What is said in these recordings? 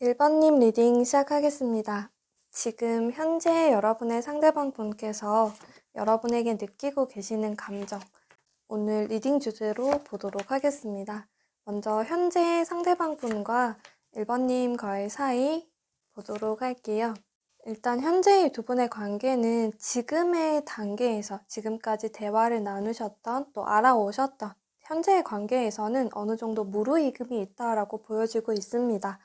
1번님 리딩 시작하겠습니다. 지금 현재 여러분의 상대방 분께서 여러분에게 느끼고 계시는 감정, 오늘 리딩 주제로 보도록 하겠습니다. 먼저 현재 상대방 분과 1번님과의 사이 보도록 할게요. 일단 현재의 두 분의 관계는 지금의 단계에서 지금까지 대화를 나누셨던 또 알아오셨던 현재의 관계에서는 어느 정도 무르익음이 있다라고 보여지고 있습니다.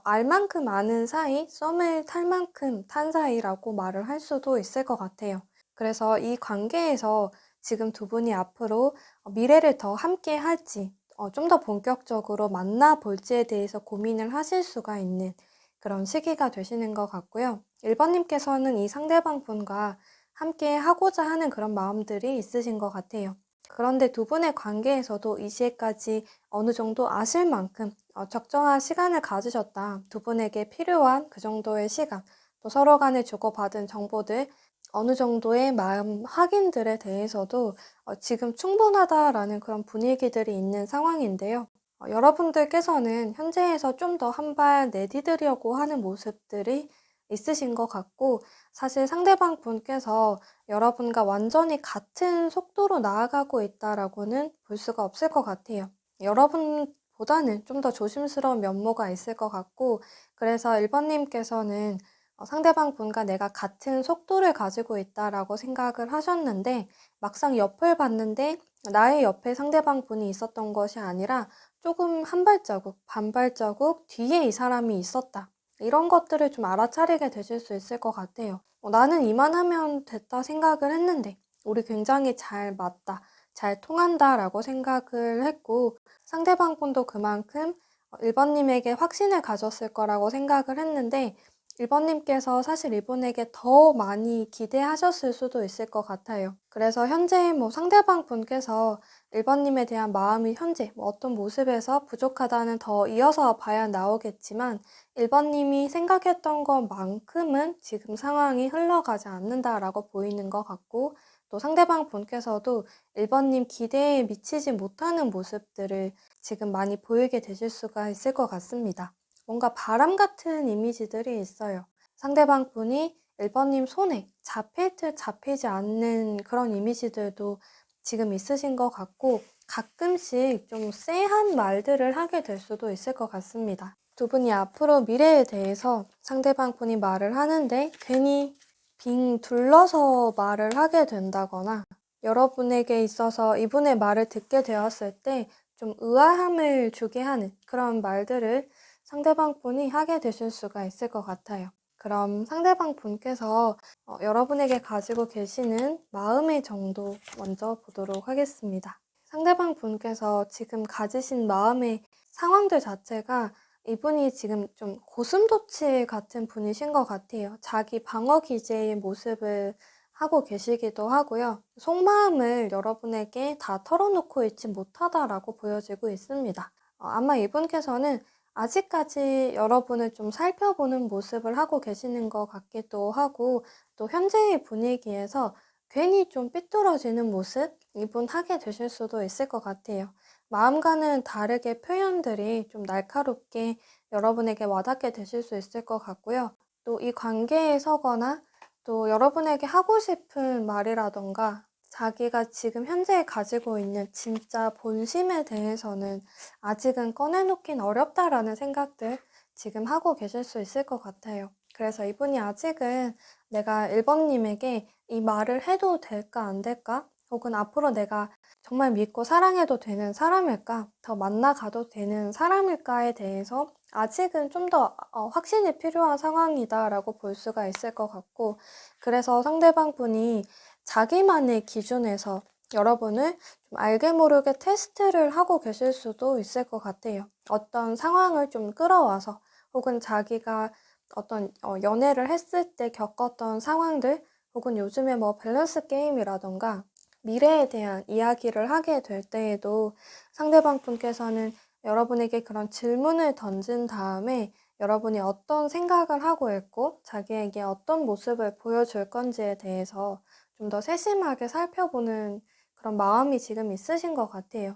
알 만큼 아는 사이, 썸을 탈 만큼 탄 사이라고 말을 할 수도 있을 것 같아요. 그래서 이 관계에서 지금 두 분이 앞으로 미래를 더 함께 할지, 좀 더 본격적으로 만나볼지에 대해서 고민을 하실 수가 있는 그런 시기가 되시는 것 같고요. 1번님께서는 이 상대방 분과 함께 하고자 하는 그런 마음들이 있으신 것 같아요. 그런데 두 분의 관계에서도 이 시에까지 어느 정도 아실 만큼 적정한 시간을 가지셨다. 두 분에게 필요한 그 정도의 시간, 또 서로 간에 주고받은 정보들, 어느 정도의 마음 확인들에 대해서도 지금 충분하다라는 그런 분위기들이 있는 상황인데요. 여러분들께서는 현재에서 좀 더 한 발 내디디려고 하는 모습들이 있으신 것 같고, 사실 상대방 분께서 여러분과 완전히 같은 속도로 나아가고 있다라고는 볼 수가 없을 것 같아요. 여러분보다는 좀 더 조심스러운 면모가 있을 것 같고, 그래서 1번님께서는 상대방 분과 내가 같은 속도를 가지고 있다라고 생각을 하셨는데, 막상 옆을 봤는데 나의 옆에 상대방 분이 있었던 것이 아니라 조금 한 발자국, 반 발자국 뒤에 이 사람이 있었다. 이런 것들을 좀 알아차리게 되실 수 있을 것 같아요. 나는 이만하면 됐다 생각을 했는데 우리 굉장히 잘 맞다, 잘 통한다라고 생각을 했고, 상대방 분도 그만큼 1번님에게 확신을 가졌을 거라고 생각을 했는데 1번님께서 사실 이분에게 더 많이 기대하셨을 수도 있을 것 같아요. 그래서 현재 상대방 분께서 1번님에 대한 마음이 현재 어떤 모습에서 부족하다는 더 이어서 봐야 나오겠지만 1번님이 생각했던 것만큼은 지금 상황이 흘러가지 않는다라고 보이는 것 같고, 또 상대방 분께서도 1번님 기대에 미치지 못하는 모습들을 지금 많이 보이게 되실 수가 있을 것 같습니다. 뭔가 바람 같은 이미지들이 있어요. 상대방 분이 1번님 손에 잡힐 듯 잡히지 않는 그런 이미지들도 지금 있으신 것 같고, 가끔씩 좀 쎄한 말들을 하게 될 수도 있을 것 같습니다. 두 분이 앞으로 미래에 대해서 상대방 분이 말을 하는데 괜히 빙 둘러서 말을 하게 된다거나, 여러분에게 있어서 이분의 말을 듣게 되었을 때 좀 의아함을 주게 하는 그런 말들을 상대방 분이 하게 되실 수가 있을 것 같아요. 그럼 상대방 분께서 여러분에게 가지고 계시는 마음의 정도 먼저 보도록 하겠습니다. 상대방 분께서 지금 가지신 마음의 상황들 자체가 이분이 지금 좀 고슴도치 같은 분이신 것 같아요. 자기 방어 기제의 모습을 하고 계시기도 하고요. 속마음을 여러분에게 다 털어놓고 있지 못하다라고 보여지고 있습니다. 아마 이분께서는 아직까지 여러분을 좀 살펴보는 모습을 하고 계시는 것 같기도 하고, 또 현재의 분위기에서 괜히 좀 삐뚤어지는 모습 이분 하게 되실 수도 있을 것 같아요. 마음과는 다르게 표현들이 좀 날카롭게 여러분에게 와닿게 되실 수 있을 것 같고요. 또 이 관계에 서거나 또 여러분에게 하고 싶은 말이라던가 자기가 지금 현재 가지고 있는 진짜 본심에 대해서는 아직은 꺼내놓긴 어렵다라는 생각들 지금 하고 계실 수 있을 것 같아요. 그래서 이분이 아직은 내가 1번님에게 이 말을 해도 될까 안 될까? 혹은 앞으로 내가 정말 믿고 사랑해도 되는 사람일까? 더 만나가도 되는 사람일까에 대해서 아직은 좀 더 확신이 필요한 상황이다라고 볼 수가 있을 것 같고, 그래서 상대방 분이 자기만의 기준에서 여러분을 좀 알게 모르게 테스트를 하고 계실 수도 있을 것 같아요. 어떤 상황을 좀 끌어와서 혹은 자기가 어떤 연애를 했을 때 겪었던 상황들, 혹은 요즘에 밸런스 게임이라던가 미래에 대한 이야기를 하게 될 때에도 상대방 분께서는 여러분에게 그런 질문을 던진 다음에 여러분이 어떤 생각을 하고 있고 자기에게 어떤 모습을 보여줄 건지에 대해서 좀 더 세심하게 살펴보는 그런 마음이 지금 있으신 것 같아요.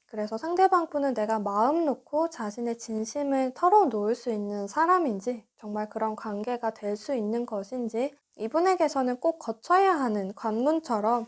그래서 상대방 분은 내가 마음 놓고 자신의 진심을 털어놓을 수 있는 사람인지, 정말 그런 관계가 될 수 있는 것인지, 이분에게서는 꼭 거쳐야 하는 관문처럼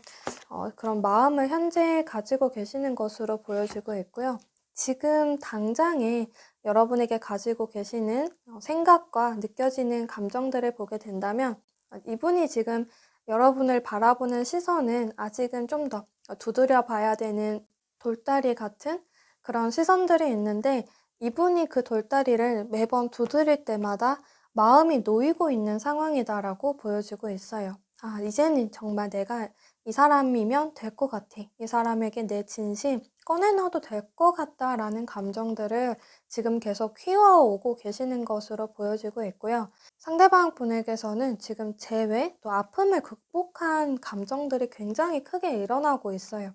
그런 마음을 현재 가지고 계시는 것으로 보여지고 있고요. 지금 당장에 여러분에게 가지고 계시는 생각과 느껴지는 감정들을 보게 된다면 이분이 지금 여러분을 바라보는 시선은 아직은 좀 더 두드려 봐야 되는 돌다리 같은 그런 시선들이 있는데, 이분이 그 돌다리를 매번 두드릴 때마다 마음이 놓이고 있는 상황이다라고 보여지고 있어요. 아, 이제는 정말 내가 이 사람이면 될 것 같아. 이 사람에게 내 진심 꺼내놔도 될 것 같다라는 감정들을 지금 계속 키워오고 계시는 것으로 보여지고 있고요. 상대방 분에게서는 지금 재회, 또 아픔을 극복한 감정들이 굉장히 크게 일어나고 있어요.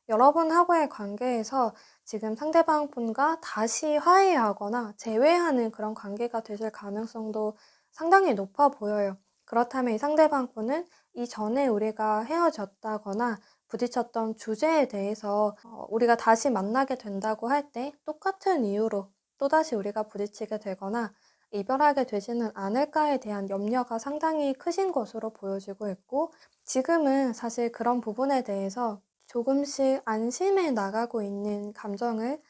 여러분하고의 관계에서 지금 상대방 분과 다시 화해하거나 재회하는 그런 관계가 되실 가능성도 상당히 높아 보여요. 그렇다면 이 상대방 분은 이전에 우리가 헤어졌다거나 부딪혔던 주제에 대해서 우리가 다시 만나게 된다고 할 때 똑같은 이유로 또다시 우리가 부딪히게 되거나 이별하게 되지는 않을까에 대한 염려가 상당히 크신 것으로 보여지고 있고, 지금은 사실 그런 부분에 대해서 조금씩 안심해 나가고 있는 감정을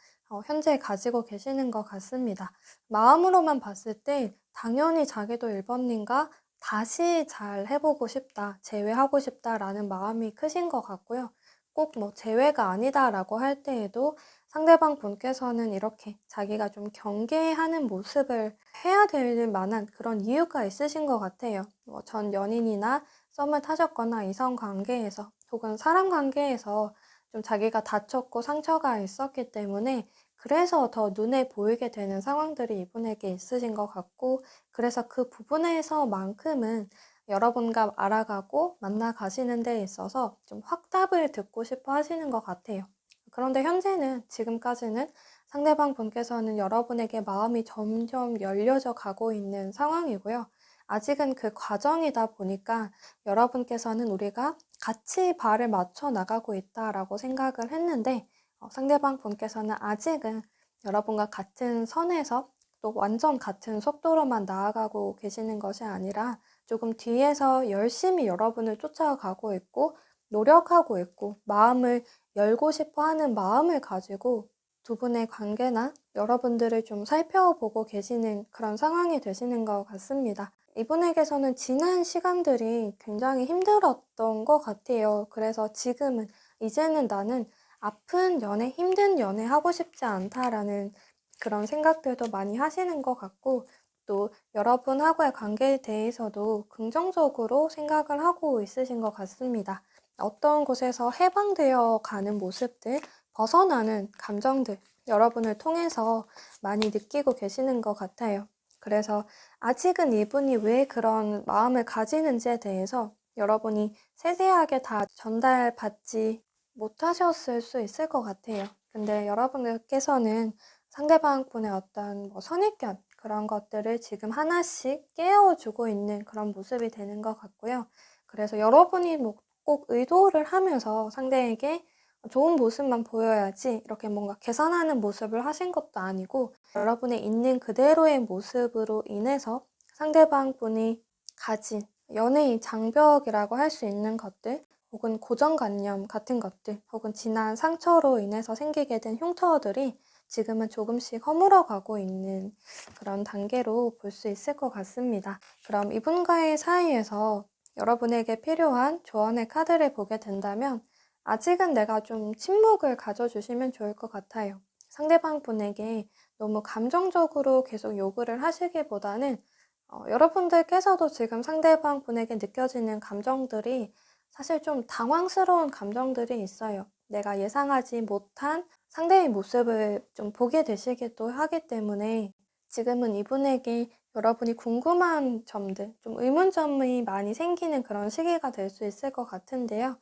현재 가지고 계시는 것 같습니다. 마음으로만 봤을 때 당연히 자기도 1번님과 다시 잘 해보고 싶다, 재회하고 싶다라는 마음이 크신 것 같고요. 꼭 뭐 재회가 아니다라고 할 때에도 상대방 분께서는 이렇게 자기가 좀 경계하는 모습을 해야 될 만한 그런 이유가 있으신 것 같아요. 전 연인이나 썸을 타셨거나 이성 관계에서 혹은 사람 관계에서 좀 자기가 다쳤고 상처가 있었기 때문에 그래서 더 눈에 보이게 되는 상황들이 이분에게 있으신 것 같고, 그래서 그 부분에서만큼은 여러분과 알아가고 만나가시는 데 있어서 좀 확답을 듣고 싶어 하시는 것 같아요. 그런데 현재는, 지금까지는 상대방 분께서는 여러분에게 마음이 점점 열려져 가고 있는 상황이고요. 아직은 그 과정이다 보니까 여러분께서는 우리가 같이 발을 맞춰 나가고 있다라고 생각을 했는데, 상대방 분께서는 아직은 여러분과 같은 선에서 또 완전 같은 속도로만 나아가고 계시는 것이 아니라 조금 뒤에서 열심히 여러분을 쫓아가고 있고 노력하고 있고 마음을 열고 싶어 하는 마음을 가지고 두 분의 관계나 여러분들을 좀 살펴보고 계시는 그런 상황이 되시는 것 같습니다. 이분에게서는 지난 시간들이 굉장히 힘들었던 것 같아요. 그래서 지금은, 이제는 나는 아픈 연애, 힘든 연애 하고 싶지 않다라는 그런 생각들도 많이 하시는 것 같고, 또 여러분하고의 관계에 대해서도 긍정적으로 생각을 하고 있으신 것 같습니다. 어떤 곳에서 해방되어 가는 모습들, 벗어나는 감정들, 여러분을 통해서 많이 느끼고 계시는 것 같아요. 그래서 아직은 이분이 왜 그런 마음을 가지는지에 대해서 여러분이 세세하게 다 전달받지 못하셨을 수 있을 것 같아요. 근데 여러분께서는 상대방 분의 어떤 선입견, 그런 것들을 지금 하나씩 깨워주고 있는 그런 모습이 되는 것 같고요. 그래서 여러분이 꼭 의도를 하면서 상대에게 좋은 모습만 보여야지 이렇게 뭔가 계산하는 모습을 하신 것도 아니고, 여러분의 있는 그대로의 모습으로 인해서 상대방 분이 가진 연애의 장벽이라고 할 수 있는 것들, 혹은 고정관념 같은 것들, 혹은 지난 상처로 인해서 생기게 된 흉터들이 지금은 조금씩 허물어가고 있는 그런 단계로 볼 수 있을 것 같습니다. 그럼 이분과의 사이에서 여러분에게 필요한 조언의 카드를 보게 된다면 아직은 내가 좀 침묵을 가져주시면 좋을 것 같아요. 상대방 분에게 너무 감정적으로 계속 요구를 하시기보다는 여러분들께서도 지금 상대방 분에게 느껴지는 감정들이 사실 좀 당황스러운 감정들이 있어요. 내가 예상하지 못한 상대의 모습을 좀 보게 되시기도 하기 때문에 지금은 이분에게 여러분이 궁금한 점들, 좀 의문점이 많이 생기는 그런 시기가 될 수 있을 것 같은데요.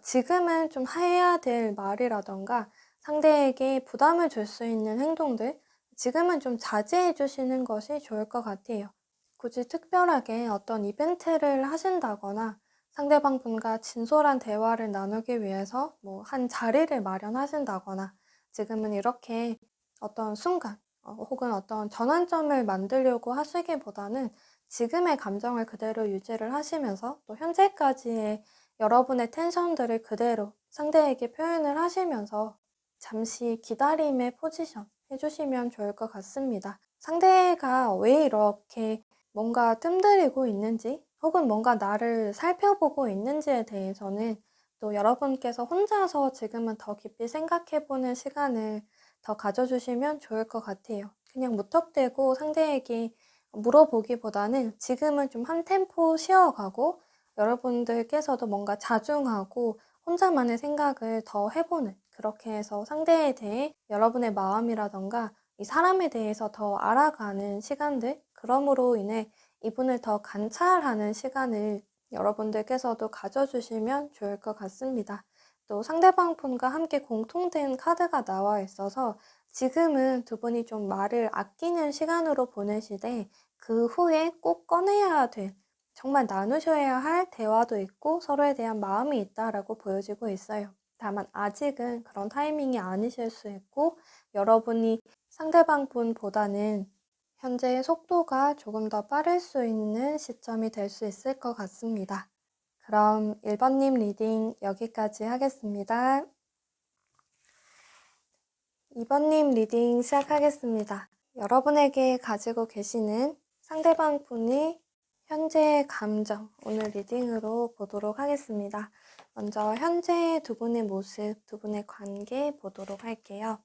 지금은 좀 해야 될 말이라던가 상대에게 부담을 줄 수 있는 행동들, 지금은 좀 자제해 주시는 것이 좋을 것 같아요. 굳이 특별하게 어떤 이벤트를 하신다거나 상대방 분과 진솔한 대화를 나누기 위해서 뭐 한 자리를 마련하신다거나 지금은 이렇게 어떤 순간, 혹은 어떤 전환점을 만들려고 하시기보다는 지금의 감정을 그대로 유지를 하시면서 또 현재까지의 여러분의 텐션들을 그대로 상대에게 표현을 하시면서 잠시 기다림의 포지션 해주시면 좋을 것 같습니다. 상대가 왜 이렇게 뭔가 뜸들이고 있는지 혹은 뭔가 나를 살펴보고 있는지에 대해서는 또 여러분께서 혼자서 지금은 더 깊이 생각해보는 시간을 더 가져주시면 좋을 것 같아요. 그냥 무턱대고 상대에게 물어보기보다는 지금은 좀 한 템포 쉬어가고 여러분들께서도 뭔가 자중하고 혼자만의 생각을 더 해보는, 그렇게 해서 상대에 대해 여러분의 마음이라던가 이 사람에 대해서 더 알아가는 시간들, 그럼으로 인해 이분을 더 관찰하는 시간을 여러분들께서도 가져주시면 좋을 것 같습니다. 또 상대방 분과 함께 공통된 카드가 나와 있어서 지금은 두 분이 좀 말을 아끼는 시간으로 보내시되 그 후에 꼭 꺼내야 될, 정말 나누셔야 할 대화도 있고 서로에 대한 마음이 있다라고 보여지고 있어요. 다만 아직은 그런 타이밍이 아니실 수 있고 여러분이 상대방 분보다는 현재의 속도가 조금 더 빠를 수 있는 시점이 될 수 있을 것 같습니다. 그럼 1번님 리딩 여기까지 하겠습니다. 2번님 리딩 시작하겠습니다. 여러분에게 가지고 계시는 상대방 분의 현재의 감정, 오늘 리딩으로 보도록 하겠습니다. 먼저 현재 두 분의 모습, 두 분의 관계 보도록 할게요.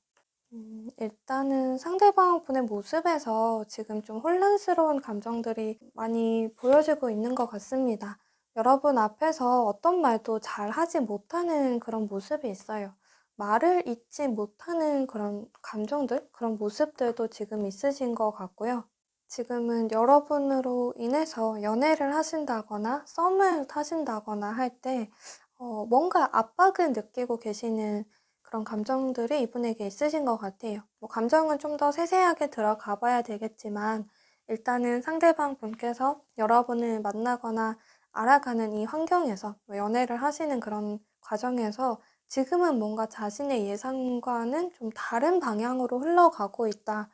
일단은 상대방 분의 모습에서 지금 좀 혼란스러운 감정들이 많이 보여지고 있는 것 같습니다. 여러분 앞에서 어떤 말도 잘 하지 못하는 그런 모습이 있어요. 말을 잇지 못하는 그런 감정들, 그런 모습들도 지금 있으신 것 같고요. 지금은 여러분으로 인해서 연애를 하신다거나 썸을 타신다거나 할 때 뭔가 압박을 느끼고 계시는 그런 감정들이 이분에게 있으신 것 같아요. 뭐 감정은 좀 더 세세하게 들어가 봐야 되겠지만 일단은 상대방 분께서 여러분을 만나거나 알아가는 이 환경에서 연애를 하시는 그런 과정에서 지금은 뭔가 자신의 예상과는 좀 다른 방향으로 흘러가고 있다.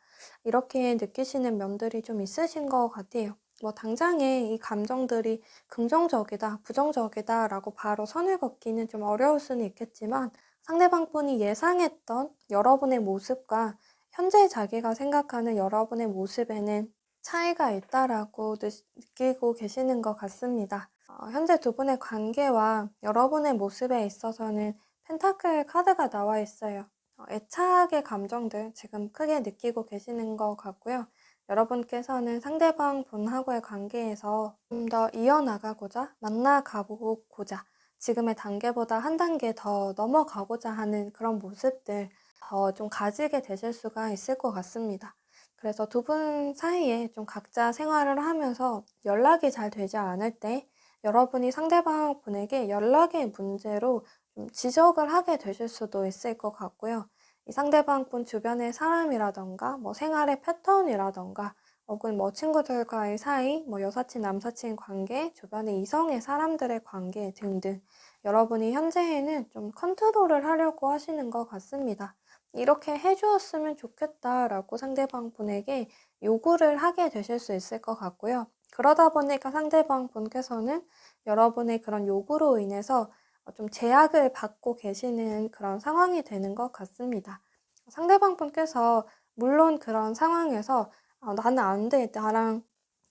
이렇게 느끼시는 면들이 좀 있으신 것 같아요. 뭐 당장에 이 감정들이 긍정적이다, 부정적이다 라고 바로 선을 긋기는 좀 어려울 수는 있겠지만 상대방 분이 예상했던 여러분의 모습과 현재 자기가 생각하는 여러분의 모습에는 차이가 있다라고 느끼고 계시는 것 같습니다. 현재 두 분의 관계와 여러분의 모습에 있어서는 펜타클 카드가 나와 있어요. 애착의 감정들 지금 크게 느끼고 계시는 것 같고요. 여러분께서는 상대방 분하고의 관계에서 좀 더 이어나가고자, 만나가보고자, 지금의 단계보다 한 단계 더 넘어가고자 하는 그런 모습들 더 좀 가지게 되실 수가 있을 것 같습니다. 그래서 두 분 사이에 좀 각자 생활을 하면서 연락이 잘 되지 않을 때 여러분이 상대방 분에게 연락의 문제로 좀 지적을 하게 되실 수도 있을 것 같고요. 이 상대방 분 주변의 사람이라던가 뭐 생활의 패턴이라던가 혹은 뭐 친구들과의 사이, 뭐 여사친, 남사친 관계, 주변의 이성의 사람들의 관계 등등 여러분이 현재에는 좀 컨트롤을 하려고 하시는 것 같습니다. 이렇게 해주었으면 좋겠다라고 상대방 분에게 요구를 하게 되실 수 있을 것 같고요. 그러다 보니까 상대방 분께서는 여러분의 그런 요구로 인해서 좀 제약을 받고 계시는 그런 상황이 되는 것 같습니다. 상대방 분께서 물론 그런 상황에서 나는 안 돼, 나랑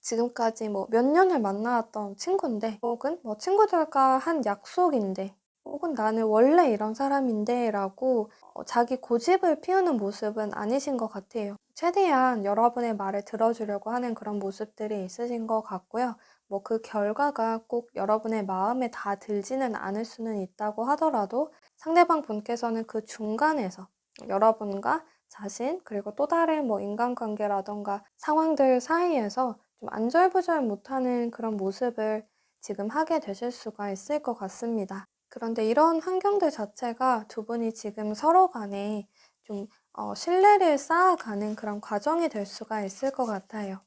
지금까지 뭐 몇 년을 만나왔던 친구인데 혹은 뭐 친구들과 한 약속인데 혹은 나는 원래 이런 사람인데 라고 자기 고집을 피우는 모습은 아니신 것 같아요. 최대한 여러분의 말을 들어주려고 하는 그런 모습들이 있으신 것 같고요. 뭐 그 결과가 꼭 여러분의 마음에 다 들지는 않을 수는 있다고 하더라도 상대방 분께서는 그 중간에서 여러분과 자신 그리고 또 다른 뭐 인간관계라던가 상황들 사이에서 좀 안절부절 못하는 그런 모습을 지금 하게 되실 수가 있을 것 같습니다. 그런데 이런 환경들 자체가 두 분이 지금 서로 간에 좀 신뢰를 쌓아가는 그런 과정이 될 수가 있을 것 같아요.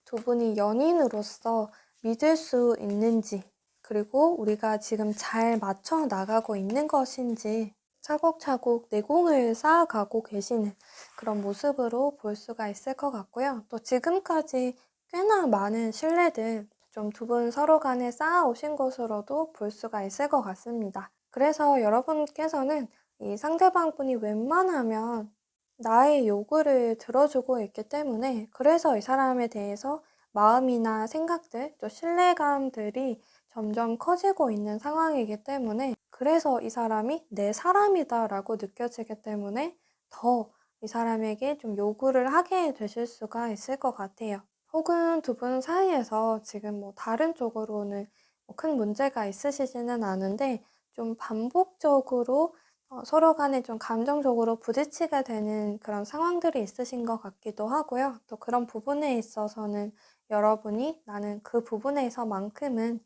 두 분이 연인으로서 믿을 수 있는지, 그리고 우리가 지금 잘 맞춰 나가고 있는 것인지, 차곡차곡 내공을 쌓아가고 계시는 그런 모습으로 볼 수가 있을 것 같고요. 또 지금까지 꽤나 많은 신뢰들 좀 두 분 서로 간에 쌓아오신 것으로도 볼 수가 있을 것 같습니다. 그래서 여러분께서는 이 상대방 분이 웬만하면 나의 요구를 들어주고 있기 때문에 그래서 이 사람에 대해서 마음이나 생각들, 또 신뢰감들이 점점 커지고 있는 상황이기 때문에 그래서 이 사람이 내 사람이다라고 느껴지기 때문에 더 이 사람에게 좀 요구를 하게 되실 수가 있을 것 같아요. 혹은 두 분 사이에서 지금 뭐 다른 쪽으로는 큰 문제가 있으시지는 않은데 좀 반복적으로 서로 간에 좀 감정적으로 부딪히게 되는 그런 상황들이 있으신 것 같기도 하고요. 또 그런 부분에 있어서는 여러분이 나는 그 부분에서만큼은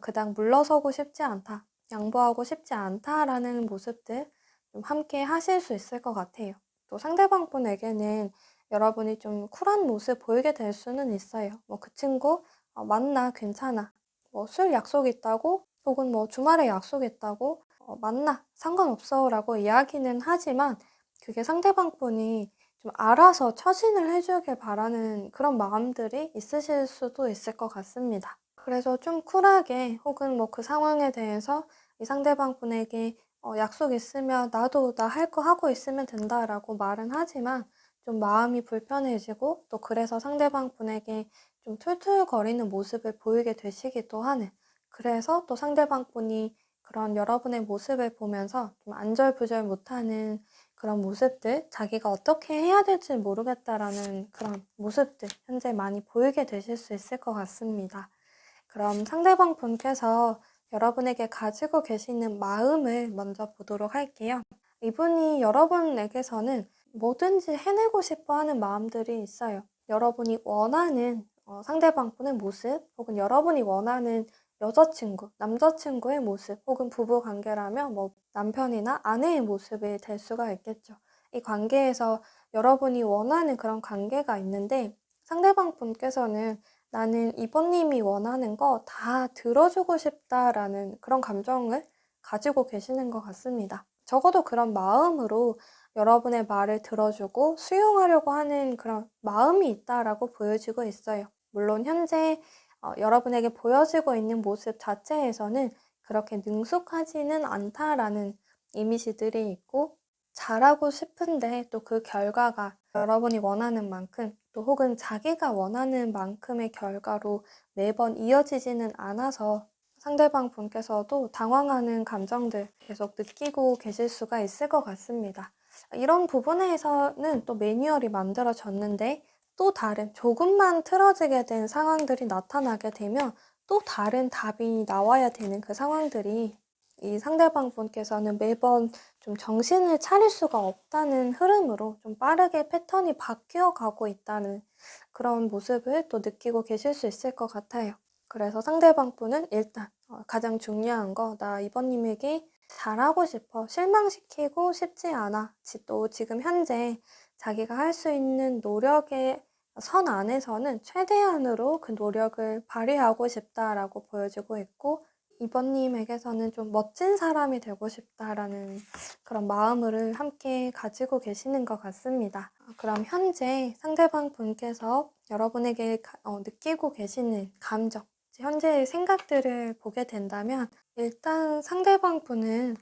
그닥 물러서고 싶지 않다, 양보하고 싶지 않다라는 모습들 좀 함께 하실 수 있을 것 같아요. 또 상대방 분에게는 여러분이 좀 쿨한 모습 보이게 될 수는 있어요. 뭐 그 친구 만나 괜찮아. 뭐 술 약속 있다고 혹은 뭐 주말에 약속 있다고 만나 상관없어 라고 이야기는 하지만 그게 상대방 분이 좀 알아서 처신을 해주길 바라는 그런 마음들이 있으실 수도 있을 것 같습니다. 그래서 좀 쿨하게 혹은 뭐 그 상황에 대해서 이 상대방 분에게 약속 있으면 나도 나 할 거 하고 있으면 된다라고 말은 하지만 좀 마음이 불편해지고 또 그래서 상대방 분에게 좀 툴툴거리는 모습을 보이게 되시기도 하는 그래서 또 상대방 분이 그런 여러분의 모습을 보면서 좀 안절부절 못하는 그런 모습들, 자기가 어떻게 해야 될지 모르겠다라는 그런 모습들 현재 많이 보이게 되실 수 있을 것 같습니다. 그럼 상대방 분께서 여러분에게 가지고 계시는 마음을 먼저 보도록 할게요. 이분이 여러분에게서는 뭐든지 해내고 싶어 하는 마음들이 있어요. 여러분이 원하는 상대방 분의 모습, 혹은 여러분이 원하는 여자친구, 남자친구의 모습, 혹은 부부 관계라면 뭐 남편이나 아내의 모습이 될 수가 있겠죠. 이 관계에서 여러분이 원하는 그런 관계가 있는데 상대방 분께서는 나는 이번님이 원하는 거 다 들어주고 싶다라는 그런 감정을 가지고 계시는 것 같습니다. 적어도 그런 마음으로 여러분의 말을 들어주고 수용하려고 하는 그런 마음이 있다라고 보여지고 있어요. 물론 현재 여러분에게 보여지고 있는 모습 자체에서는 그렇게 능숙하지는 않다라는 이미지들이 있고 잘하고 싶은데 또 그 결과가 여러분이 원하는 만큼 또 혹은 자기가 원하는 만큼의 결과로 매번 이어지지는 않아서 상대방 분께서도 당황하는 감정들 계속 느끼고 계실 수가 있을 것 같습니다. 이런 부분에서는 또 매뉴얼이 만들어졌는데 또 다른 조금만 틀어지게 된 상황들이 나타나게 되면 또 다른 답이 나와야 되는 그 상황들이 이 상대방 분께서는 매번 좀 정신을 차릴 수가 없다는 흐름으로 좀 빠르게 패턴이 바뀌어 가고 있다는 그런 모습을 또 느끼고 계실 수 있을 것 같아요. 그래서 상대방 분은 일단 가장 중요한 거, 나 이번님에게 잘하고 싶어. 실망시키고 싶지 않아. 또 지금 현재 자기가 할 수 있는 노력의 선 안에서는 최대한으로 그 노력을 발휘하고 싶다라고 보여지고 있고 이번님에게서는 좀 멋진 사람이 되고 싶다라는 그런 마음을 함께 가지고 계시는 것 같습니다. 그럼 현재 상대방 분께서 여러분에게 느끼고 계시는 감정, 현재의 생각들을 보게 된다면 일단 상대방 분은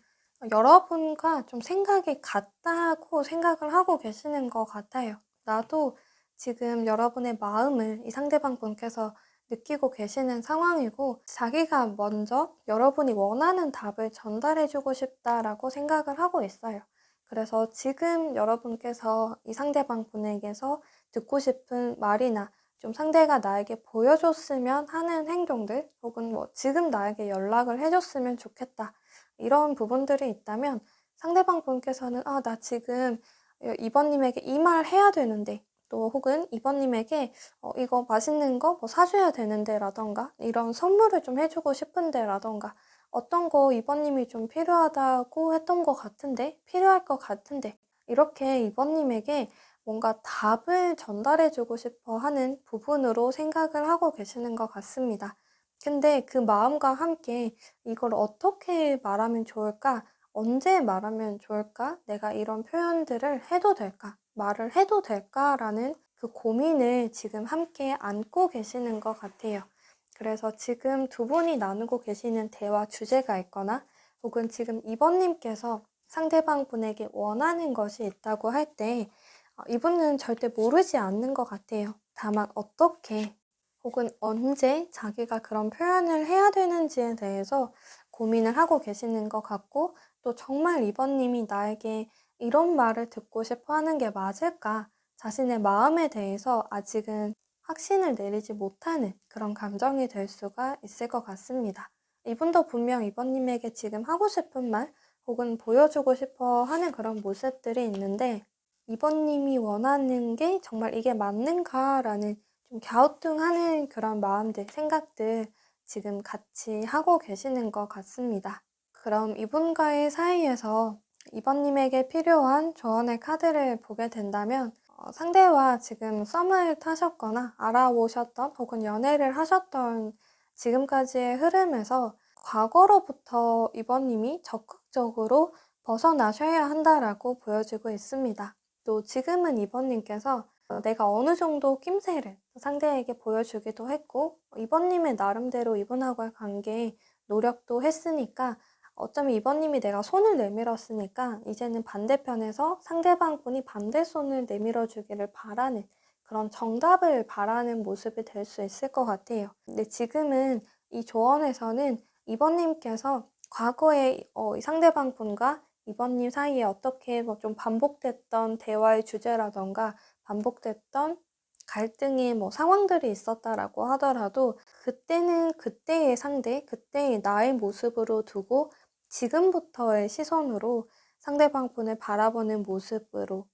여러분과 좀 생각이 같다고 생각을 하고 계시는 것 같아요. 나도 지금 여러분의 마음을 이 상대방 분께서 느끼고 계시는 상황이고 자기가 먼저 여러분이 원하는 답을 전달해주고 싶다라고 생각을 하고 있어요. 그래서 지금 여러분께서 이 상대방 분에게서 듣고 싶은 말이나 좀 상대가 나에게 보여줬으면 하는 행동들 혹은 뭐 지금 나에게 연락을 해줬으면 좋겠다 이런 부분들이 있다면 상대방 분께서는 나 지금 이번님에게 이 말 해야 되는데 또 혹은 이번님에게 이거 맛있는 거 뭐 사줘야 되는데 라던가 이런 선물을 좀 해주고 싶은데 라던가 어떤 거 이번님이 좀 필요하다고 했던 것 같은데 필요할 것 같은데 이렇게 이번님에게 뭔가 답을 전달해주고 싶어 하는 부분으로 생각을 하고 계시는 것 같습니다. 근데 그 마음과 함께 이걸 어떻게 말하면 좋을까? 언제 말하면 좋을까? 내가 이런 표현들을 해도 될까? 말을 해도 될까라는 그 고민을 지금 함께 안고 계시는 것 같아요. 그래서 지금 두 분이 나누고 계시는 대화 주제가 있거나 혹은 지금 이번님께서 상대방 분에게 원하는 것이 있다고 할 때 이분은 절대 모르지 않는 것 같아요. 다만 어떻게 혹은 언제 자기가 그런 표현을 해야 되는지에 대해서 고민을 하고 계시는 것 같고 또 정말 이번님이 나에게 이런 말을 듣고 싶어 하는 게 맞을까? 자신의 마음에 대해서 아직은 확신을 내리지 못하는 그런 감정이 될 수가 있을 것 같습니다. 이분도 분명 이번님에게 지금 하고 싶은 말 혹은 보여주고 싶어 하는 그런 모습들이 있는데 이번님이 원하는 게 정말 이게 맞는가라는 좀 갸우뚱하는 그런 마음들, 생각들 지금 같이 하고 계시는 것 같습니다. 그럼 이분과의 사이에서 이번님에게 필요한 조언의 카드를 보게 된다면 상대와 지금 썸을 타셨거나 알아보셨던 혹은 연애를 하셨던 지금까지의 흐름에서 과거로부터 이번님이 적극적으로 벗어나셔야 한다라고 보여지고 있습니다. 또 지금은 이번님께서 내가 어느 정도 낌새를 상대에게 보여주기도 했고 이번님의 나름대로 이분하고의 관계에 노력도 했으니까 어쩌면 이번님이 내가 손을 내밀었으니까 이제는 반대편에서 상대방 분이 반대손을 내밀어 주기를 바라는 그런 정답을 바라는 모습이 될 수 있을 것 같아요. 근데 지금은 이 조언에서는 이번님께서 과거에 이 상대방 분과 이번님 사이에 어떻게 뭐 좀 반복됐던 대화의 주제라던가 반복됐던 갈등의 뭐 상황들이 있었다라고 하더라도 그때는 그때의 상대, 그때의 나의 모습으로 두고 지금부터의 시선으로 상대방 분을 바라보는 모습으로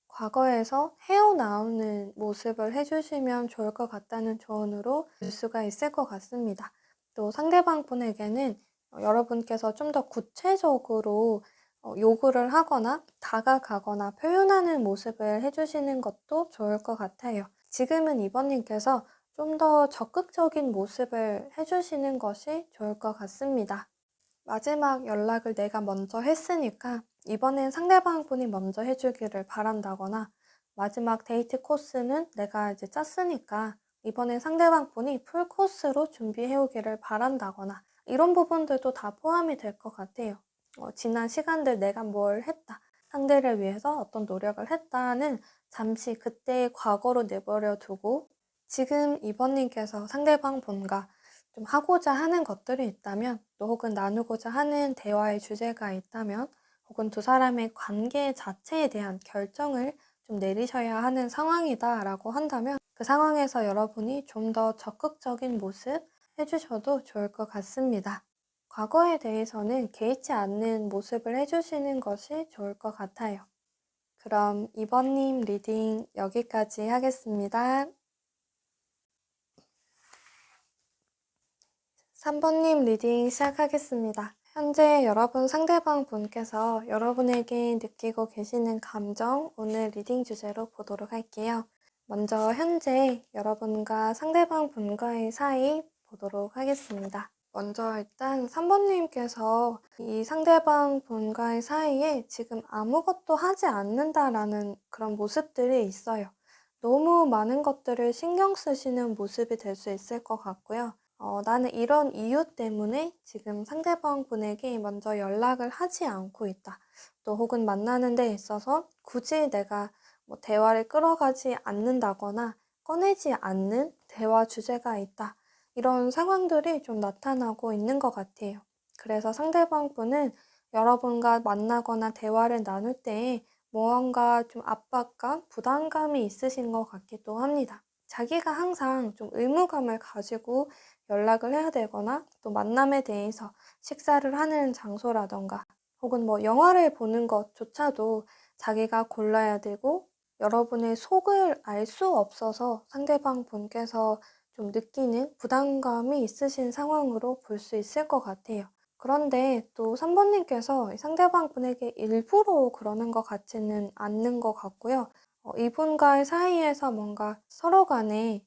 과거에서 헤어나오는 모습을 해주시면 좋을 것 같다는 조언으로 줄 수가 있을 것 같습니다. 또 상대방 분에게는 여러분께서 좀 더 구체적으로 요구를 하거나 다가가거나 표현하는 모습을 해주시는 것도 좋을 것 같아요. 지금은 이번님께서 좀 더 적극적인 모습을 해주시는 것이 좋을 것 같습니다. 마지막 연락을 내가 먼저 했으니까 이번엔 상대방 분이 먼저 해주기를 바란다거나 마지막 데이트 코스는 내가 이제 짰으니까 이번엔 상대방 분이 풀 코스로 준비해 오기를 바란다거나 이런 부분들도 다 포함이 될 것 같아요. 지난 시간들 내가 뭘 했다. 상대를 위해서 어떤 노력을 했다는 잠시 그때의 과거로 내버려 두고 지금 이번님께서 상대방 분과 좀 하고자 하는 것들이 있다면 또 혹은 나누고자 하는 대화의 주제가 있다면 혹은 두 사람의 관계 자체에 대한 결정을 좀 내리셔야 하는 상황이다라고 한다면 그 상황에서 여러분이 좀 더 적극적인 모습 해주셔도 좋을 것 같습니다. 과거에 대해서는 개의치 않는 모습을 해주시는 것이 좋을 것 같아요. 그럼 이번님 리딩 여기까지 하겠습니다. 3번님 리딩 시작하겠습니다. 현재 여러분 상대방 분께서 여러분에게 느끼고 계시는 감정 오늘 리딩 주제로 보도록 할게요. 먼저 현재 여러분과 상대방 분과의 사이 보도록 하겠습니다. 먼저 일단 3번님께서 이 상대방 분과의 사이에 지금 아무것도 하지 않는다라는 그런 모습들이 있어요. 너무 많은 것들을 신경 쓰시는 모습이 될 수 있을 것 같고요. 나는 이런 이유 때문에 지금 상대방 분에게 먼저 연락을 하지 않고 있다. 또 혹은 만나는 데 있어서 굳이 내가 뭐 대화를 끌어가지 않는다거나 꺼내지 않는 대화 주제가 있다. 이런 상황들이 좀 나타나고 있는 것 같아요. 그래서 상대방 분은 여러분과 만나거나 대화를 나눌 때에 무언가 좀 압박감, 부담감이 있으신 것 같기도 합니다. 자기가 항상 좀 의무감을 가지고 연락을 해야 되거나 또 만남에 대해서 식사를 하는 장소라던가 혹은 뭐 영화를 보는 것조차도 자기가 골라야 되고 여러분의 속을 알 수 없어서 상대방 분께서 좀 느끼는 부담감이 있으신 상황으로 볼 수 있을 것 같아요. 그런데 또 3번님께서 상대방 분에게 일부러 그러는 것 같지는 않는 것 같고요. 이분과의 사이에서 뭔가 서로 간에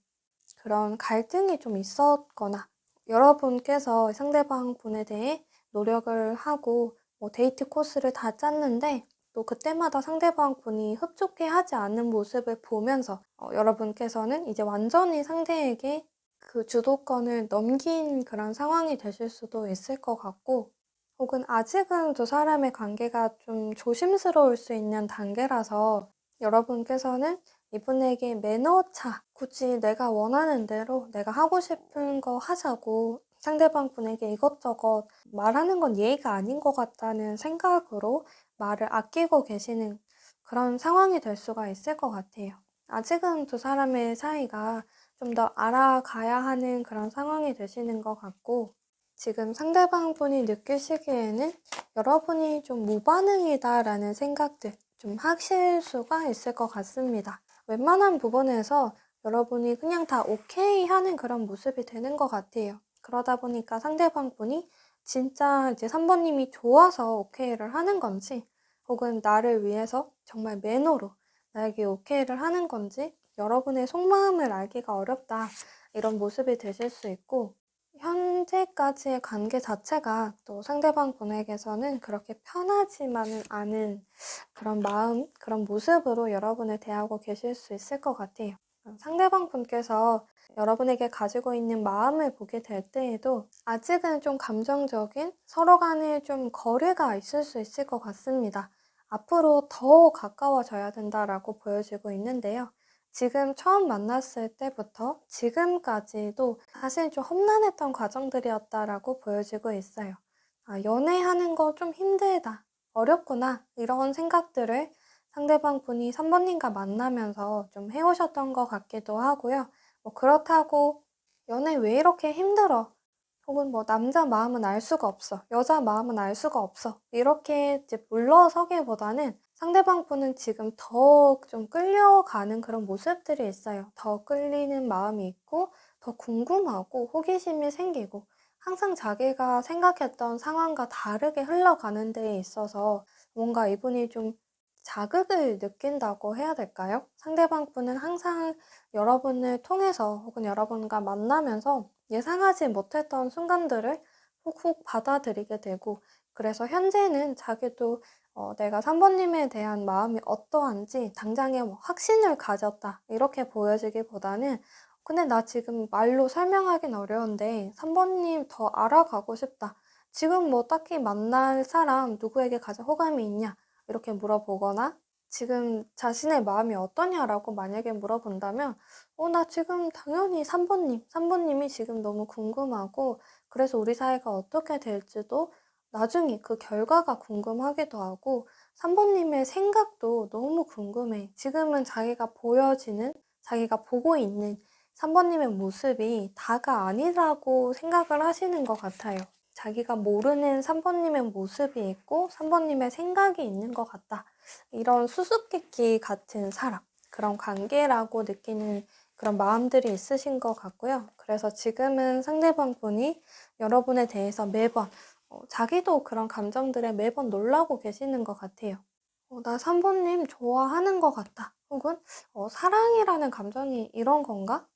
그런 갈등이 좀 있었거나 여러분께서 상대방 분에 대해 노력을 하고 뭐 데이트 코스를 다 짰는데 또 그때마다 상대방분이 흡족해 하지 않는 모습을 보면서 여러분께서는 이제 완전히 상대에게 그 주도권을 넘긴 그런 상황이 되실 수도 있을 것 같고, 혹은 아직은 두 사람의 관계가 좀 조심스러울 수 있는 단계라서 여러분께서는 이분에게 매너차, 굳이 내가 원하는 대로 내가 하고 싶은 거 하자고 상대방 분에게 이것저것 말하는 건 예의가 아닌 것 같다는 생각으로 말을 아끼고 계시는 그런 상황이 될 수가 있을 것 같아요. 아직은 두 사람의 사이가 좀 더 알아가야 하는 그런 상황이 되시는 것 같고, 지금 상대방 분이 느끼시기에는 여러분이 좀 무반응이다라는 생각들 좀 하실 수가 있을 것 같습니다. 웬만한 부분에서 여러분이 그냥 다 오케이 하는 그런 모습이 되는 것 같아요. 그러다 보니까 상대방 분이 진짜 이제 3번님이 좋아서 오케이를 하는 건지, 혹은 나를 위해서 정말 매너로 나에게 오케이를 하는 건지 여러분의 속마음을 알기가 어렵다, 이런 모습이 되실 수 있고, 현재까지의 관계 자체가 또 상대방 분에게서는 그렇게 편하지만은 않은 그런 마음, 그런 모습으로 여러분을 대하고 계실 수 있을 것 같아요. 상대방 분께서 여러분에게 가지고 있는 마음을 보게 될 때에도 아직은 좀 감정적인 서로 간에 좀 거리가 있을 수 있을 것 같습니다. 앞으로 더 가까워져야 된다라고 보여지고 있는데요. 지금 처음 만났을 때부터 지금까지도 사실 좀 험난했던 과정들이었다라고 보여지고 있어요. 아, 연애하는 거 좀 힘들다, 어렵구나, 이런 생각들을 상대방 분이 3번님과 만나면서 좀 해오셨던 것 같기도 하고요. 뭐 그렇다고 연애 왜 이렇게 힘들어? 혹은 뭐 남자 마음은 알 수가 없어, 여자 마음은 알 수가 없어, 이렇게 이제 물러서기보다는 상대방 분은 지금 더 좀 끌려가는 그런 모습들이 있어요. 더 끌리는 마음이 있고, 더 궁금하고 호기심이 생기고, 항상 자기가 생각했던 상황과 다르게 흘러가는 데에 있어서 뭔가 이분이 좀 자극을 느낀다고 해야 될까요? 상대방 분은 항상 여러분을 통해서 혹은 여러분과 만나면서 예상하지 못했던 순간들을 훅훅 받아들이게 되고, 그래서 현재는 자기도 내가 3번님에 대한 마음이 어떠한지 당장에 뭐 확신을 가졌다, 이렇게 보여지기보다는 근데 나 지금 말로 설명하긴 어려운데 3번님 더 알아가고 싶다. 지금 뭐 딱히 만날 사람 누구에게 가장 호감이 있냐? 이렇게 물어보거나, 지금 자신의 마음이 어떠냐라고 만약에 물어본다면 나 지금 당연히 3번님이 지금 너무 궁금하고, 그래서 우리 사이가 어떻게 될지도 나중에 그 결과가 궁금하기도 하고, 3번님의 생각도 너무 궁금해. 지금은 자기가 보여지는, 자기가 보고 있는 3번님의 모습이 다가 아니라고 생각을 하시는 것 같아요. 자기가 모르는 3번님의 모습이 있고 3번님의 생각이 있는 것 같다, 이런 수수께끼 같은 사람, 그런 관계라고 느끼는 그런 마음들이 있으신 것 같고요. 그래서 지금은 상대방 분이 여러분에 대해서 매번 자기도 그런 감정들에 매번 놀라고 계시는 것 같아요. 나 3번님 좋아하는 것 같다. 혹은 사랑이라는 감정이 이런 건가?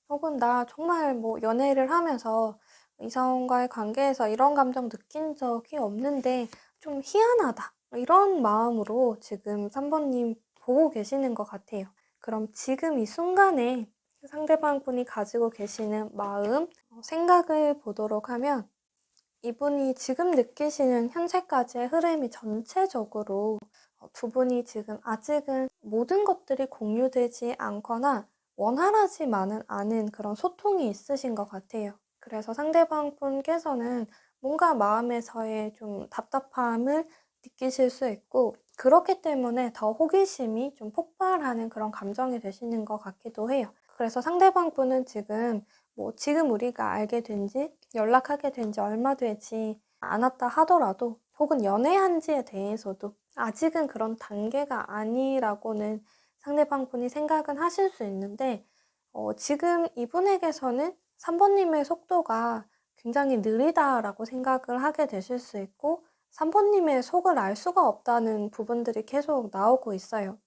혹은 나 정말 뭐 연애를 하면서 이성과의 관계에서 이런 감정 느낀 적이 없는데 좀 희한하다, 이런 마음으로 지금 3번님 보고 계시는 것 같아요. 그럼 지금 이 순간에 상대방 분이 가지고 계시는 마음, 생각을 보도록 하면, 이분이 지금 느끼시는 현재까지의 흐름이 전체적으로 두 분이 지금 아직은 모든 것들이 공유되지 않거나 원활하지만은 않은 그런 소통이 있으신 것 같아요. 그래서 상대방 분께서는 뭔가 마음에서의 좀 답답함을 느끼실 수 있고, 그렇기 때문에 더 호기심이 좀 폭발하는 그런 감정이 되시는 것 같기도 해요. 그래서 상대방 분은 지금 뭐 지금 우리가 알게 된 지, 연락하게 된 지 얼마 되지 않았다 하더라도, 혹은 연애한 지에 대해서도 아직은 그런 단계가 아니라고는 상대방 분이 생각은 하실 수 있는데, 지금 이분에게서는 3번님의 속도가 굉장히 느리다라고 생각을 하게 되실 수 있고, 3번님의 속을 알 수가 없다는 부분들이 계속 나오고 있어요.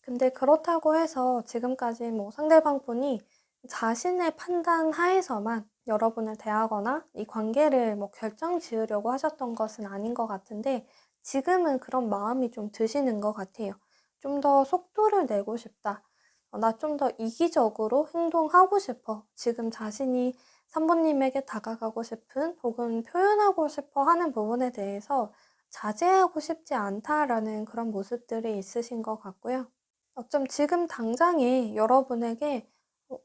근데 그렇다고 해서 지금까지 뭐 상대방 분이 자신의 판단 하에서만 여러분을 대하거나 이 관계를 뭐 결정 지으려고 하셨던 것은 아닌 것 같은데, 지금은 그런 마음이 좀 드시는 것 같아요. 좀 더 속도를 내고 싶다. 나 좀 더 이기적으로 행동하고 싶어. 지금 자신이 산모님에게 다가가고 싶은 혹은 표현하고 싶어 하는 부분에 대해서 자제하고 싶지 않다라는 그런 모습들이 있으신 것 같고요. 어쩜 지금 당장에 여러분에게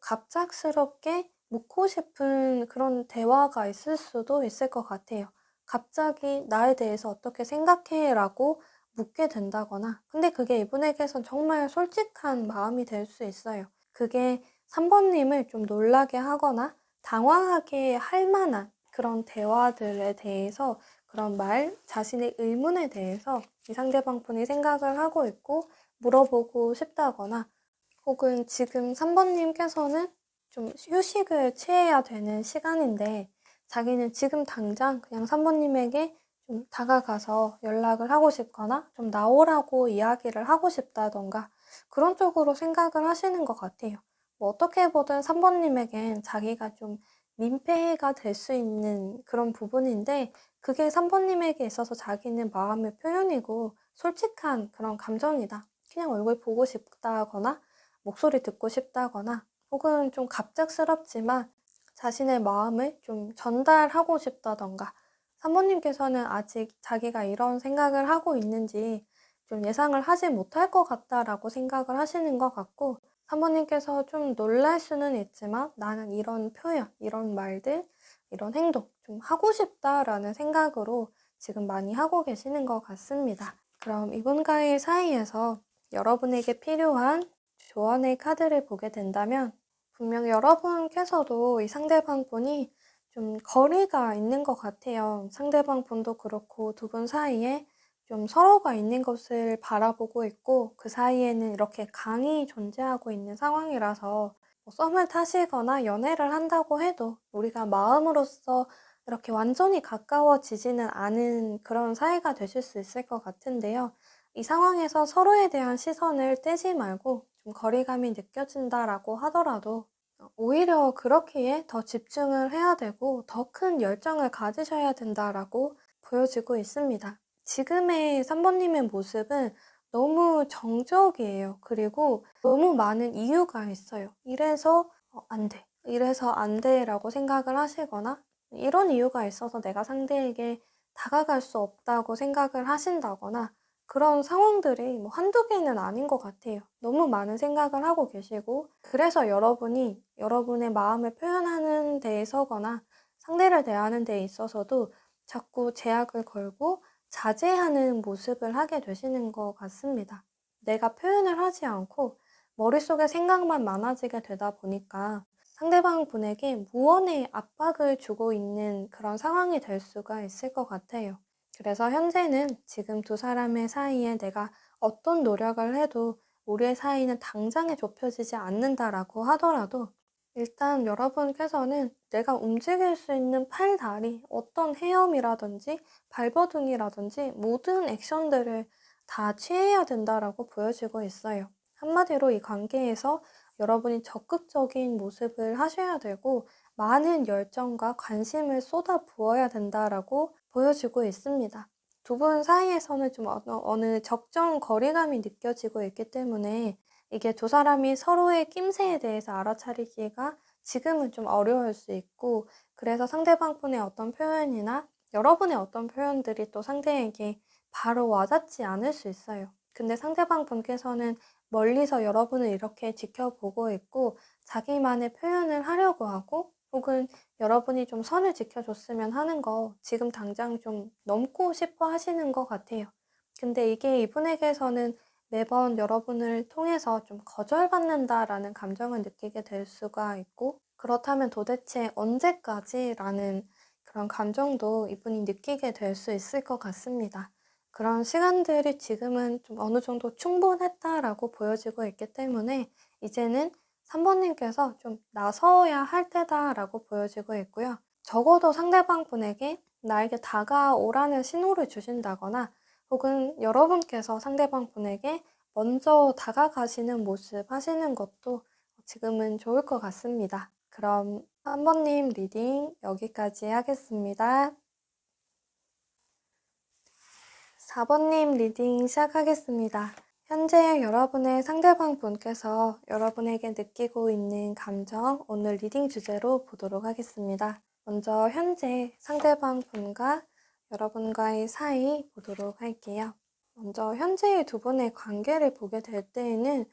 갑작스럽게 묻고 싶은 그런 대화가 있을 수도 있을 것 같아요. 갑자기 "나에 대해서 어떻게 생각해?" 라고 묻게 된다거나, 근데 그게 이분에게선 정말 솔직한 마음이 될 수 있어요. 그게 3 번님을 좀 놀라게 하거나 당황하게 할 만한 그런 대화들에 대해서, 그런 말, 자신의 의문에 대해서 이 상대방 분이 생각을 하고 있고 물어보고 싶다거나, 혹은 지금 3 번님께서는 좀 휴식을 취해야 되는 시간인데 자기는 지금 당장 그냥 3 번님에게 좀 다가가서 연락을 하고 싶거나 좀 나오라고 이야기를 하고 싶다든가 그런 쪽으로 생각을 하시는 것 같아요. 뭐 어떻게 보든 3 번님에겐 자기가 좀 민폐가 될 수 있는 그런 부분인데, 그게 3 번님에게 있어서 자기는 마음의 표현이고 솔직한 그런 감정이다. 그냥 얼굴 보고 싶다거나 목소리 듣고 싶다거나, 혹은 좀 갑작스럽지만 자신의 마음을 좀 전달하고 싶다던가, 사모님께서는 아직 자기가 이런 생각을 하고 있는지 좀 예상을 하지 못할 것 같다라고 생각을 하시는 것 같고, 사모님께서 좀 놀랄 수는 있지만 나는 이런 표현, 이런 말들, 이런 행동 좀 하고 싶다라는 생각으로 지금 많이 하고 계시는 것 같습니다. 그럼 이분과의 사이에서 여러분에게 필요한 조언의 카드를 보게 된다면, 분명 여러분께서도 이 상대방 분이 좀 거리가 있는 것 같아요. 상대방 분도 그렇고 두 분 사이에 좀 서로가 있는 것을 바라보고 있고, 그 사이에는 이렇게 강이 존재하고 있는 상황이라서 뭐 썸을 타시거나 연애를 한다고 해도 우리가 마음으로서 이렇게 완전히 가까워지지는 않은 그런 사이가 되실 수 있을 것 같은데요. 이 상황에서 서로에 대한 시선을 떼지 말고 좀 거리감이 느껴진다라고 하더라도 오히려 그렇기에 더 집중을 해야 되고 더 큰 열정을 가지셔야 된다라고 보여지고 있습니다. 지금의 3 번님의 모습은 너무 정적이에요. 그리고 너무 많은 이유가 있어요. 이래서 안 돼. 이래서 안 돼라고 생각을 하시거나, 이런 이유가 있어서 내가 상대에게 다가갈 수 없다고 생각을 하신다거나, 그런 상황들이 뭐 한두 개는 아닌 것 같아요. 너무 많은 생각을 하고 계시고, 그래서 여러분이 여러분의 마음을 표현하는 데 있어거나 상대를 대하는 데 있어서도 자꾸 제약을 걸고 자제하는 모습을 하게 되시는 것 같습니다. 내가 표현을 하지 않고 머릿속에 생각만 많아지게 되다 보니까 상대방 분에게 무언의 압박을 주고 있는 그런 상황이 될 수가 있을 것 같아요. 그래서 현재는 지금 두 사람의 사이에 내가 어떤 노력을 해도 우리의 사이는 당장에 좁혀지지 않는다라고 하더라도, 일단 여러분께서는 내가 움직일 수 있는 팔, 다리, 어떤 헤엄이라든지 발버둥이라든지 모든 액션들을 다 취해야 된다라고 보여지고 있어요. 한마디로 이 관계에서 여러분이 적극적인 모습을 하셔야 되고 많은 열정과 관심을 쏟아 부어야 된다라고 보여지고 있습니다. 두 분 사이에서는 좀 어느 적정 거리감이 느껴지고 있기 때문에 이게 두 사람이 서로의 낌새에 대해서 알아차리기가 지금은 좀 어려울 수 있고, 그래서 상대방 분의 어떤 표현이나 여러분의 어떤 표현들이 또 상대에게 바로 와닿지 않을 수 있어요. 근데 상대방 분께서는 멀리서 여러분을 이렇게 지켜보고 있고 자기만의 표현을 하려고 하고, 혹은 여러분이 좀 선을 지켜줬으면 하는 거 지금 당장 좀 넘고 싶어 하시는 것 같아요. 근데 이게 이분에게서는 매번 여러분을 통해서 좀 거절받는다라는 감정을 느끼게 될 수가 있고, 그렇다면 도대체 언제까지라는 그런 감정도 이분이 느끼게 될 수 있을 것 같습니다. 그런 시간들이 지금은 좀 어느 정도 충분했다라고 보여지고 있기 때문에 이제는 3 번님께서 좀 나서야 할 때다라고 보여지고 있고요. 적어도 상대방 분에게 나에게 다가오라는 신호를 주신다거나, 혹은 여러분께서 상대방 분에게 먼저 다가가시는 모습 하시는 것도 지금은 좋을 것 같습니다. 그럼 3 번님 리딩 여기까지 하겠습니다. 4번님 리딩 시작하겠습니다. 현재 여러분의 상대방 분께서 여러분에게 느끼고 있는 감정, 오늘 리딩 주제로 보도록 하겠습니다. 먼저 현재 상대방 분과 여러분과의 사이 보도록 할게요. 먼저 현재의 두 분의 관계를 보게 될 때에는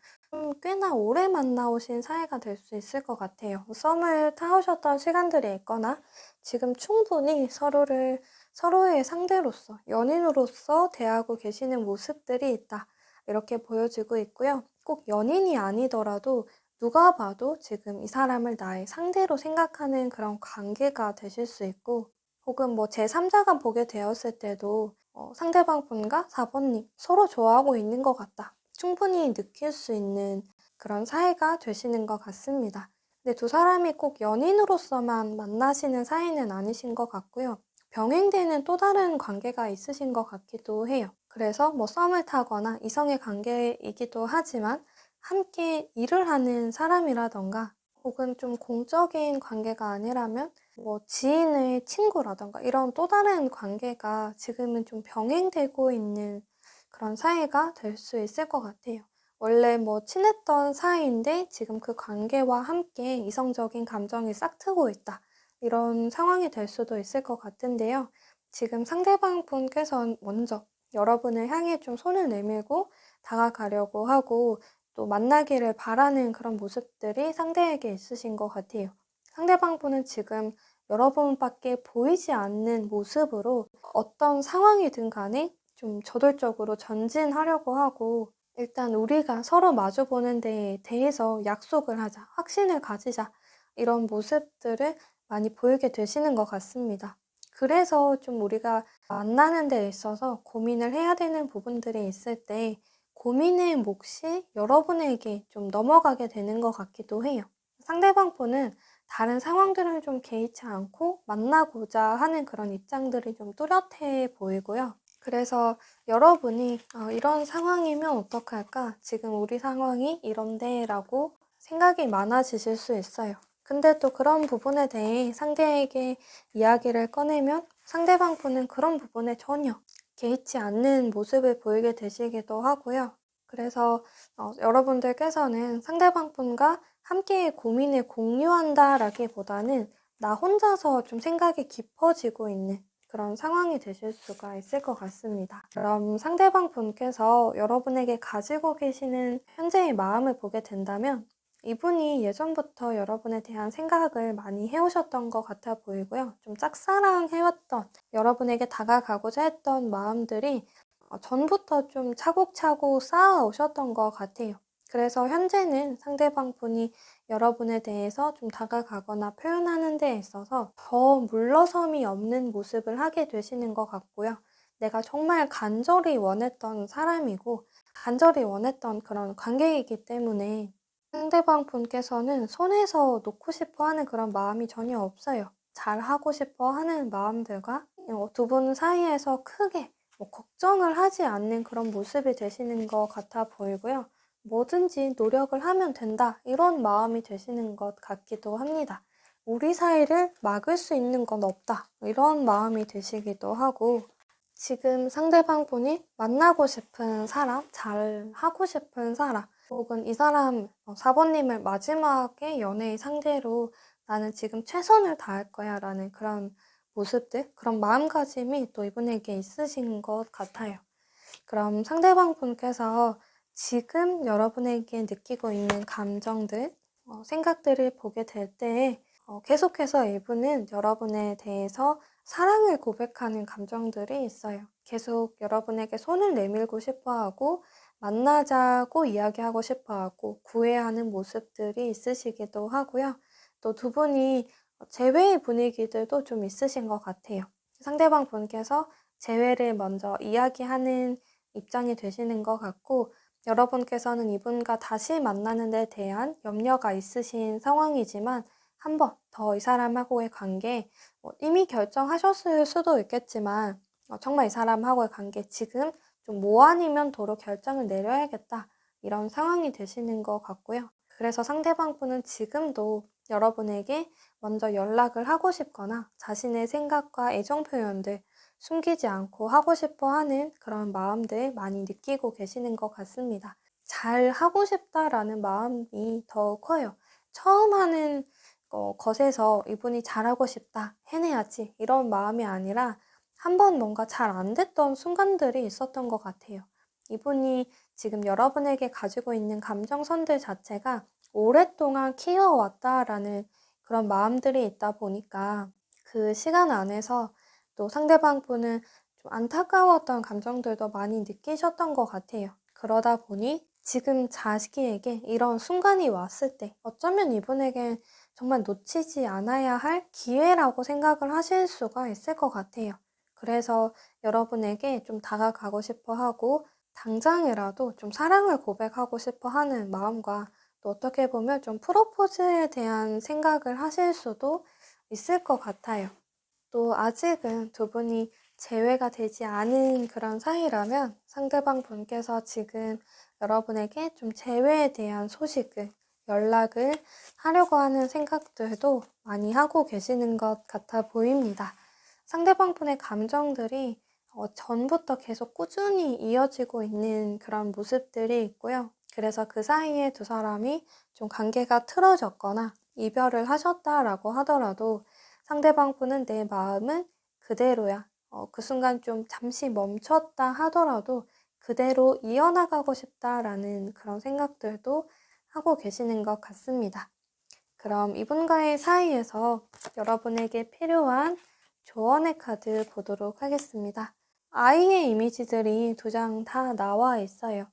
꽤나 오래 만나오신 사이가 될 수 있을 것 같아요. 썸을 타오셨던 시간들이 있거나 지금 충분히 서로의 상대로서, 연인으로서 대하고 계시는 모습들이 있다. 이렇게 보여지고 있고요. 꼭 연인이 아니더라도 누가 봐도 지금 이 사람을 나의 상대로 생각하는 그런 관계가 되실 수 있고, 혹은 뭐 제3자가 보게 되었을 때도 상대방 분과 4번님 서로 좋아하고 있는 것 같다. 충분히 느낄 수 있는 그런 사이가 되시는 것 같습니다. 근데 두 사람이 꼭 연인으로서만 만나시는 사이는 아니신 것 같고요. 병행되는 또 다른 관계가 있으신 것 같기도 해요. 그래서 뭐 썸을 타거나 이성의 관계이기도 하지만 함께 일을 하는 사람이라던가 혹은 좀 공적인 관계가 아니라면 뭐 지인의 친구라던가 이런 또 다른 관계가 지금은 좀 병행되고 있는 그런 사이가 될 수 있을 것 같아요. 원래 뭐 친했던 사이인데 지금 그 관계와 함께 이성적인 감정이 싹트고 있다. 이런 상황이 될 수도 있을 것 같은데요. 지금 상대방 분께서 먼저 여러분을 향해 좀 손을 내밀고 다가가려고 하고 또 만나기를 바라는 그런 모습들이 상대에게 있으신 것 같아요. 상대방 분은 지금 여러분밖에 보이지 않는 모습으로 어떤 상황이든 간에 좀 저돌적으로 전진하려고 하고 일단 우리가 서로 마주보는 데에 대해서 약속을 하자, 확신을 가지자 이런 모습들을 많이 보이게 되시는 것 같습니다. 그래서 좀 우리가 만나는 데 있어서 고민을 해야 되는 부분들이 있을 때 고민의 몫이 여러분에게 좀 넘어가게 되는 것 같기도 해요. 상대방 분은 다른 상황들은 좀 개의치 않고 만나고자 하는 그런 입장들이 좀 뚜렷해 보이고요. 그래서 여러분이 이런 상황이면 어떡할까? 지금 우리 상황이 이런데 라고 생각이 많아지실 수 있어요. 근데 또 그런 부분에 대해 상대에게 이야기를 꺼내면 상대방 분은 그런 부분에 전혀 개의치 않는 모습을 보이게 되시기도 하고요. 그래서 여러분들께서는 상대방 분과 함께 고민을 공유한다라기보다는 나 혼자서 좀 생각이 깊어지고 있는 그런 상황이 되실 수가 있을 것 같습니다. 그럼 상대방 분께서 여러분에게 가지고 계시는 현재의 마음을 보게 된다면 이분이 예전부터 여러분에 대한 생각을 많이 해오셨던 것 같아 보이고요. 좀 짝사랑해왔던, 여러분에게 다가가고자 했던 마음들이 전부터 좀 차곡차곡 쌓아오셨던 것 같아요. 그래서 현재는 상대방 분이 여러분에 대해서 좀 다가가거나 표현하는 데 있어서 더 물러섬이 없는 모습을 하게 되시는 것 같고요. 내가 정말 간절히 원했던 사람이고 간절히 원했던 그런 관계이기 때문에 상대방 분께서는 손에서 놓고 싶어 하는 그런 마음이 전혀 없어요. 잘 하고 싶어 하는 마음들과 두 분 사이에서 크게 걱정을 하지 않는 그런 모습이 되시는 것 같아 보이고요. 뭐든지 노력을 하면 된다. 이런 마음이 되시는 것 같기도 합니다. 우리 사이를 막을 수 있는 건 없다. 이런 마음이 되시기도 하고 지금 상대방 분이 만나고 싶은 사람, 잘 하고 싶은 사람 혹은 이 사람 4번님을 마지막에 연애의 상대로 나는 지금 최선을 다할 거야 라는 그런 모습들, 그런 마음가짐이 또 이분에게 있으신 것 같아요. 그럼 상대방 분께서 지금 여러분에게 느끼고 있는 감정들, 생각들을 보게 될 때 계속해서 이분은 여러분에 대해서 사랑을 고백하는 감정들이 있어요. 계속 여러분에게 손을 내밀고 싶어하고 만나자고 이야기하고 싶어하고 구애하는 모습들이 있으시기도 하고요. 또 두 분이 재회의 분위기들도 좀 있으신 것 같아요. 상대방 분께서 재회를 먼저 이야기하는 입장이 되시는 것 같고 여러분께서는 이분과 다시 만나는 데 대한 염려가 있으신 상황이지만 한 번 더 이 사람하고의 관계 이미 결정하셨을 수도 있겠지만 정말 이 사람하고의 관계 지금 좀 뭐 아니면 도로 결정을 내려야겠다 이런 상황이 되시는 것 같고요. 그래서 상대방 분은 지금도 여러분에게 먼저 연락을 하고 싶거나 자신의 생각과 애정 표현들 숨기지 않고 하고 싶어 하는 그런 마음들 많이 느끼고 계시는 것 같습니다. 잘 하고 싶다라는 마음이 더 커요. 처음 하는 것에서 이분이 잘하고 싶다, 해내야지 이런 마음이 아니라 한번 뭔가 잘 안 됐던 순간들이 있었던 것 같아요. 이분이 지금 여러분에게 가지고 있는 감정선들 자체가 오랫동안 키워왔다라는 그런 마음들이 있다 보니까 그 시간 안에서 또 상대방 분은 좀 안타까웠던 감정들도 많이 느끼셨던 것 같아요. 그러다 보니 지금 자식에게 이런 순간이 왔을 때 어쩌면 이분에겐 정말 놓치지 않아야 할 기회라고 생각을 하실 수가 있을 것 같아요. 그래서 여러분에게 좀 다가가고 싶어 하고 당장이라도 좀 사랑을 고백하고 싶어 하는 마음과 또 어떻게 보면 좀 프로포즈에 대한 생각을 하실 수도 있을 것 같아요. 또 아직은 두 분이 재회가 되지 않은 그런 사이라면 상대방 분께서 지금 여러분에게 좀 재회에 대한 소식을, 연락을 하려고 하는 생각들도 많이 하고 계시는 것 같아 보입니다. 상대방 분의 감정들이 전부터 계속 꾸준히 이어지고 있는 그런 모습들이 있고요. 그래서 그 사이에 두 사람이 좀 관계가 틀어졌거나 이별을 하셨다라고 하더라도 상대방 분은 내 마음은 그대로야. 그 순간 좀 잠시 멈췄다 하더라도 그대로 이어나가고 싶다라는 그런 생각들도 하고 계시는 것 같습니다. 그럼 이분과의 사이에서 여러분에게 필요한 조언의 카드 보도록 하겠습니다. 아이의 이미지들이 두 장 다 나와 있어요.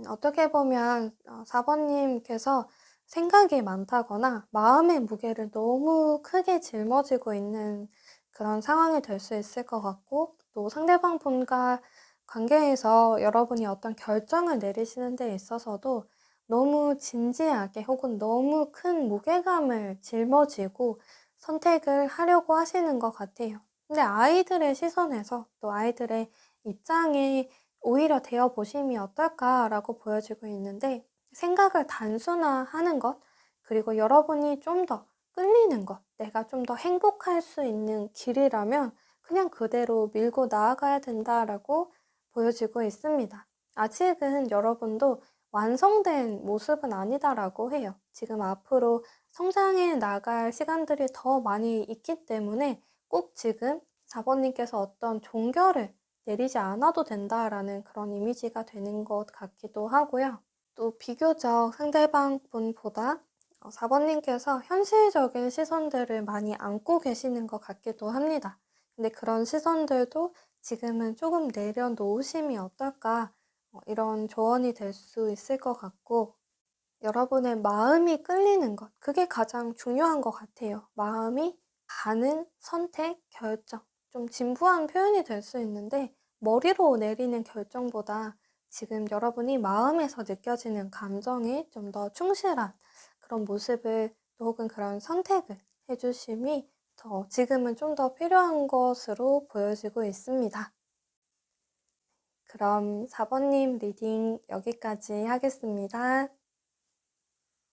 어떻게 보면 4번님께서 생각이 많다거나 마음의 무게를 너무 크게 짊어지고 있는 그런 상황이 될 수 있을 것 같고, 또 상대방 분과 관계에서 여러분이 어떤 결정을 내리시는 데 있어서도 너무 진지하게 혹은 너무 큰 무게감을 짊어지고 선택을 하려고 하시는 것 같아요. 근데 아이들의 시선에서 또 아이들의 입장에 오히려 되어 보심이 어떨까라고 보여지고 있는데, 생각을 단순화하는 것, 그리고 여러분이 좀 더 끌리는 것, 내가 좀 더 행복할 수 있는 길이라면 그냥 그대로 밀고 나아가야 된다라고 보여지고 있습니다. 아직은 여러분도 완성된 모습은 아니다라고 해요. 지금 앞으로 성장해 나갈 시간들이 더 많이 있기 때문에 꼭 지금 4번님께서 어떤 종결을 내리지 않아도 된다라는 그런 이미지가 되는 것 같기도 하고요. 또 비교적 상대방 분보다 4번님께서 현실적인 시선들을 많이 안고 계시는 것 같기도 합니다. 근데 그런 시선들도 지금은 조금 내려놓으심이 어떨까, 이런 조언이 될 수 있을 것 같고, 여러분의 마음이 끌리는 것, 그게 가장 중요한 것 같아요. 마음이 가는 선택, 결정. 좀 진부한 표현이 될 수 있는데, 머리로 내리는 결정보다 지금 여러분이 마음에서 느껴지는 감정에 좀 더 충실한 그런 모습을, 또 혹은 그런 선택을 해주심이 지금은 좀 더 필요한 것으로 보여지고 있습니다. 그럼 4번님 리딩 여기까지 하겠습니다.